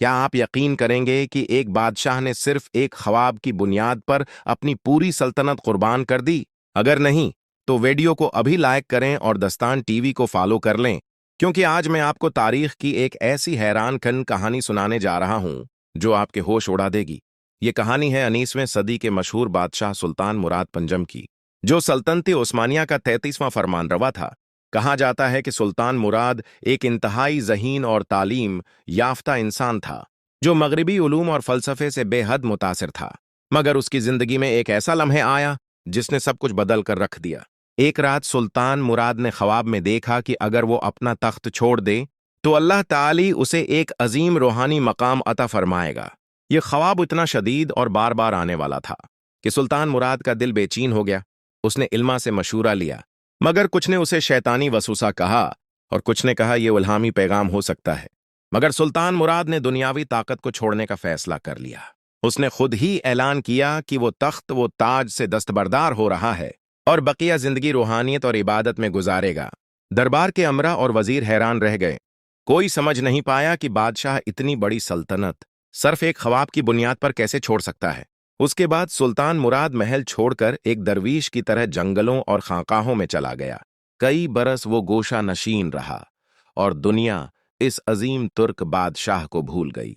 क्या आप यकीन करेंगे कि एक बादशाह ने सिर्फ एक ख्वाब की बुनियाद पर अपनी पूरी सल्तनत कुर्बान कर दी? अगर नहीं, तो वीडियो को अभी लाइक करें और दस्तान टीवी को फॉलो कर लें, क्योंकि आज मैं आपको तारीख की एक ऐसी हैरान कन कहानी सुनाने जा रहा हूं जो आपके होश उड़ा देगी। ये कहानी है 19वीं सदी के मशहूर बादशाह सुल्तान मुराद पंजम की, जो सल्तनत उस्मानिया का 33वां फरमानरवा था। कहा जाता है कि सुल्तान मुराद एक इंतहाई ज़हीन और तालीम याफ्ता इंसान था, जो मगरबी उलूम और फ़लसफ़े से बेहद मुतासिर था। मगर उसकी ज़िंदगी में एक ऐसा लम्हे आया जिसने सब कुछ बदल कर रख दिया। एक रात सुल्तान मुराद ने ख्वाब में देखा कि अगर वो अपना तख्त छोड़ दे तो अल्लाह ताली उसे एक अजीम रूहानी मकाम अता फरमाएगा। ये ख्वाब इतना शदीद और बार बार आने वाला था कि सुल्तान मुराद का दिल बेचैन हो गया। उसने इल्मा से मशूरा लिया, मगर कुछ ने उसे शैतानी वसूसा कहा और कुछ ने कहा यह इल्हामी पैगाम हो सकता है। मगर सुल्तान मुराद ने दुनियावी ताकत को छोड़ने का फैसला कर लिया। उसने खुद ही ऐलान किया कि वो तख्त वो ताज से दस्तबरदार हो रहा है और बकिया जिंदगी रूहानियत और इबादत में गुजारेगा। दरबार के अमरा और वजीर हैरान रह गए। कोई समझ नहीं पाया कि बादशाह इतनी बड़ी सल्तनत सिर्फ एक ख्वाब की बुनियाद पर कैसे छोड़ सकता है। उसके बाद सुल्तान मुराद महल छोड़कर एक दरवीश की तरह जंगलों और खाकाहों में चला गया। कई बरस वो गोशा नशीन रहा और दुनिया इस अजीम तुर्क बादशाह को भूल गई।